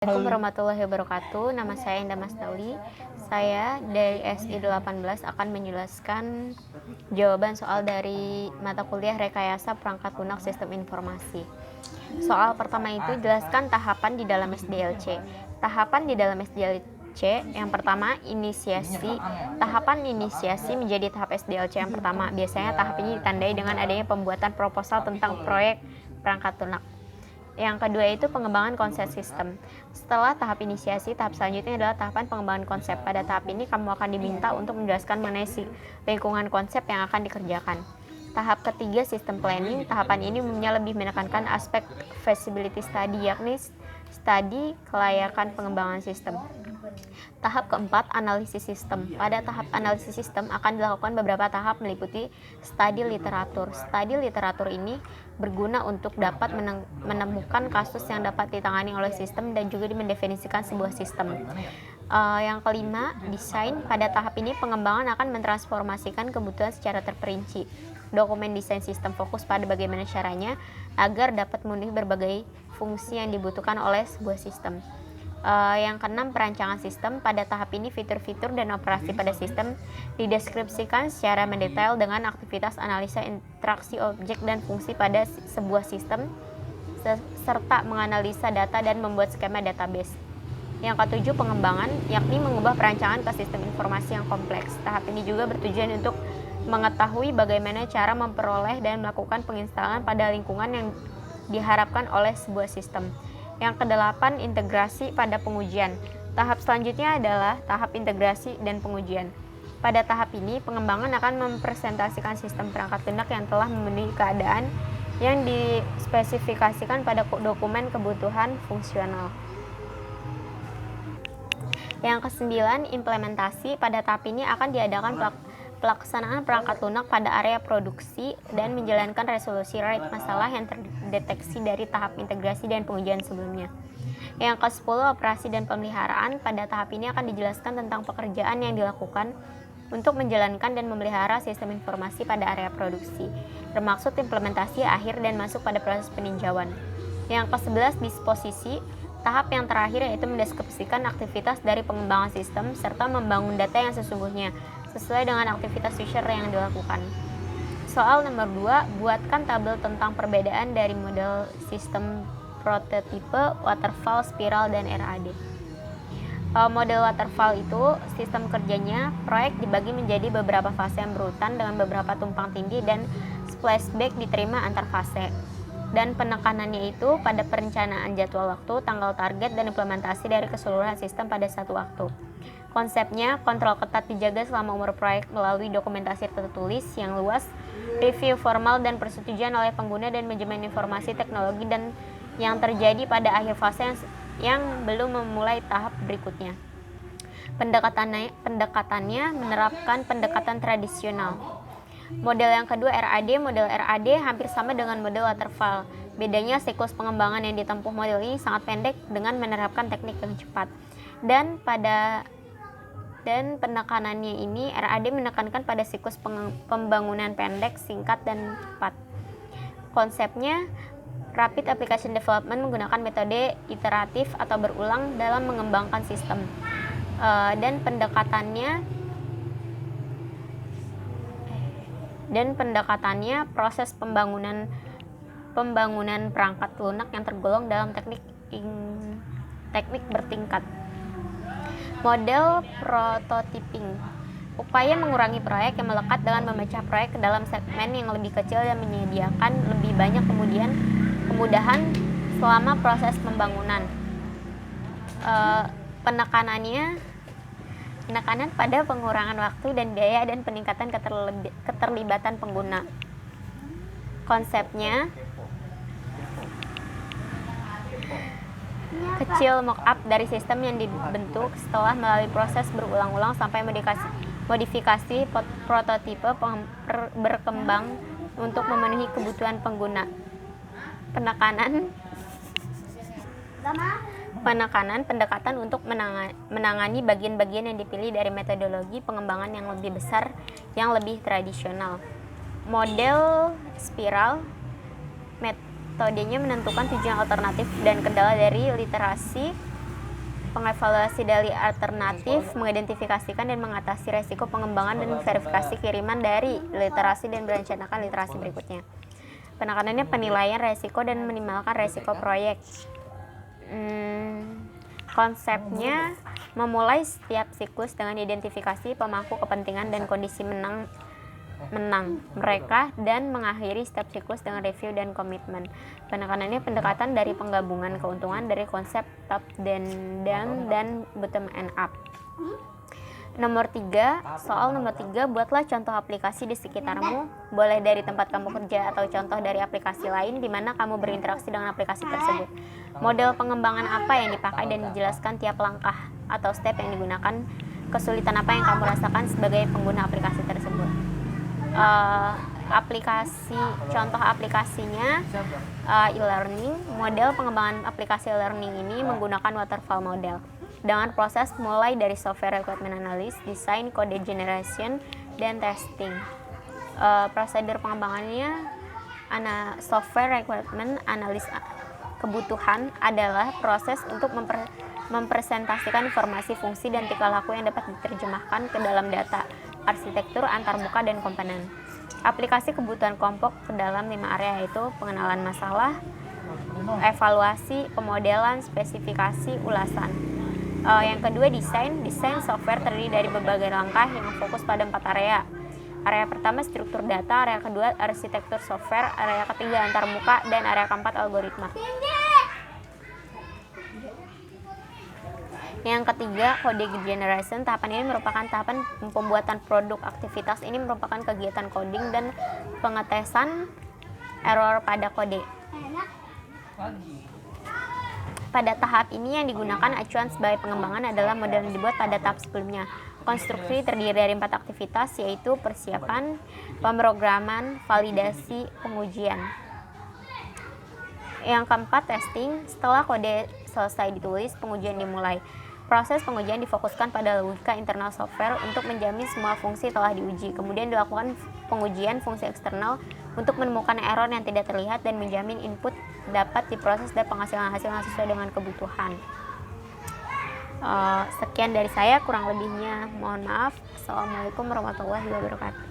Assalamualaikum warahmatullahi wabarakatuh. Nama saya Indah Masnauli. Saya dari SI 18 akan menjelaskan jawaban soal dari mata kuliah Rekayasa Perangkat Lunak Sistem Informasi. Soal pertama itu, jelaskan tahapan di dalam SDLC. Tahapan di dalam SDLC yang pertama, inisiasi. Tahapan inisiasi menjadi tahap SDLC yang pertama. Biasanya tahap ini ditandai dengan adanya pembuatan proposal tentang proyek perangkat lunak. Yang kedua itu pengembangan konsep sistem. Setelah tahap inisiasi, tahap selanjutnya adalah tahapan pengembangan konsep. Pada tahap ini kamu akan diminta untuk menjelaskan mengenai lingkungan konsep yang akan dikerjakan. Tahap ketiga, sistem planning. Tahapan ini umumnya lebih menekankan aspek feasibility study, yakni studi kelayakan pengembangan sistem. Tahap keempat, analisis sistem. Pada tahap analisis sistem akan dilakukan beberapa tahap meliputi studi literatur. Studi literatur ini berguna untuk dapat menemukan kasus yang dapat ditangani oleh sistem dan juga mendefinisikan sebuah sistem. Yang kelima, desain. Pada tahap ini pengembangan akan mentransformasikan kebutuhan secara terperinci. Dokumen desain sistem fokus pada bagaimana caranya agar dapat memenuhi berbagai fungsi yang dibutuhkan oleh sebuah sistem. Yang keenam, perancangan sistem. Pada tahap ini fitur-fitur dan operasi pada sistem dideskripsikan secara mendetail dengan aktivitas analisa interaksi objek dan fungsi pada sebuah sistem serta menganalisa data dan membuat skema database. Yang ketujuh, pengembangan, yakni mengubah perancangan ke sistem informasi yang kompleks. Tahap ini juga bertujuan untuk mengetahui bagaimana cara memperoleh dan melakukan penginstalan pada lingkungan yang diharapkan oleh sebuah sistem. Yang kedelapan, integrasi pada pengujian. Tahap selanjutnya adalah tahap integrasi dan pengujian. Pada tahap ini, pengembangan akan mempresentasikan sistem perangkat lunak yang telah memenuhi keadaan yang dispesifikasikan pada dokumen kebutuhan fungsional. Yang kesembilan, implementasi. Pada tahap ini akan diadakan pelaksanaan perangkat lunak pada area produksi dan menjalankan resolusi rate masalah yang terdeteksi dari tahap integrasi dan pengujian sebelumnya. Yang ke-10, operasi dan pemeliharaan. Pada tahap ini akan dijelaskan tentang pekerjaan yang dilakukan untuk menjalankan dan memelihara sistem informasi pada area produksi, termaksud implementasi akhir dan masuk pada proses peninjauan. Yang ke-11, disposisi. Tahap yang terakhir yaitu mendeskripsikan aktivitas dari pengembangan sistem serta membangun data yang sesungguhnya sesuai dengan aktivitas user yang dilakukan. Soal nomor 2, buatkan tabel tentang perbedaan dari model sistem prototipe, waterfall, spiral, dan RAD. Model waterfall itu sistem kerjanya, proyek dibagi menjadi beberapa fase yang berurutan dengan beberapa tumpang tindih dan splashback diterima antar fase. Dan penekanannya itu pada perencanaan jadwal waktu, tanggal target, dan implementasi dari keseluruhan sistem pada satu waktu. Konsepnya, kontrol ketat dijaga selama umur proyek melalui dokumentasi tertulis yang luas, review formal dan persetujuan oleh pengguna, dan manajemen informasi teknologi dan yang terjadi pada akhir fase yang belum memulai tahap berikutnya. Pendekatannya menerapkan pendekatan tradisional. Model yang kedua, RAD. Model RAD hampir sama dengan model waterfall. Bedanya siklus pengembangan yang ditempuh model ini sangat pendek dengan menerapkan teknik yang cepat. Dan penekanannya ini, RAD menekankan pada siklus pembangunan pendek, singkat, dan cepat. Konsepnya, Rapid Application Development menggunakan metode iteratif atau berulang dalam mengembangkan sistem. Dan pendekatannya proses pembangunan perangkat lunak yang tergolong dalam teknik bertingkat. Model prototyping. Upaya mengurangi proyek yang melekat dengan memecah proyek ke dalam segmen yang lebih kecil dan menyediakan lebih banyak kemudahan selama proses pembangunan. Penekanan pada pengurangan waktu dan biaya dan peningkatan keterlibatan pengguna. Konsepnya, kecil mock-up dari sistem yang dibentuk setelah melalui proses berulang-ulang sampai modifikasi prototipe berkembang untuk memenuhi kebutuhan pengguna. Pendekatan untuk menangani bagian-bagian yang dipilih dari metodologi pengembangan yang lebih besar, yang lebih tradisional. Model spiral. Metodenya menentukan tujuan alternatif dan kendala dari literasi pengevaluasi dari alternatif, mengidentifikasikan dan mengatasi resiko pengembangan dan verifikasi kiriman dari literasi dan merencanakan literasi berikutnya. Penekanannya penilaian resiko dan meminimalkan resiko proyek. Konsepnya memulai setiap siklus dengan identifikasi pemangku kepentingan dan kondisi menang mereka dan mengakhiri setiap siklus dengan review dan komitmen. Penekanannya pendekatan dari penggabungan keuntungan dari konsep top down dan bottom up. Soal nomor 3, buatlah contoh aplikasi di sekitarmu, boleh dari tempat kamu kerja atau contoh dari aplikasi lain di mana kamu berinteraksi dengan aplikasi tersebut. Model pengembangan apa yang dipakai dan dijelaskan tiap langkah atau step yang digunakan, kesulitan apa yang kamu rasakan sebagai pengguna aplikasi tersebut. Contoh aplikasinya e-learning. Model pengembangan aplikasi e-learning ini menggunakan waterfall model dengan proses mulai dari software requirement analysis, design, code generation, dan testing. Prosedur pengembangannya software requirement analysis kebutuhan adalah proses untuk mempresentasikan informasi, fungsi, dan tingkah laku yang dapat diterjemahkan ke dalam data, arsitektur antarmuka dan komponen. Aplikasi kebutuhan kelompok ke dalam 5 area, yaitu pengenalan masalah, evaluasi, pemodelan, spesifikasi, ulasan. Yang kedua, desain software terdiri dari berbagai langkah yang fokus pada 4 area. Area pertama struktur data, area kedua arsitektur software, area ketiga antarmuka, dan area keempat algoritma. Yang ketiga, code generation. Tahapan ini merupakan tahapan pembuatan produk. Aktivitas ini merupakan kegiatan coding dan pengetesan error pada kode. Pada tahap ini yang digunakan acuan sebagai pengembangan adalah model yang dibuat pada tahap sebelumnya. Konstruksi terdiri dari 4 aktivitas, yaitu persiapan, pemrograman, validasi, pengujian. Yang keempat, testing. Setelah kode selesai ditulis, pengujian dimulai. Proses pengujian difokuskan pada logika internal software untuk menjamin semua fungsi telah diuji. Kemudian dilakukan pengujian fungsi eksternal untuk menemukan error yang tidak terlihat dan menjamin input dapat diproses dan penghasilan hasil yang sesuai dengan kebutuhan. Sekian dari saya, kurang lebihnya mohon maaf. Assalamualaikum warahmatullahi wabarakatuh.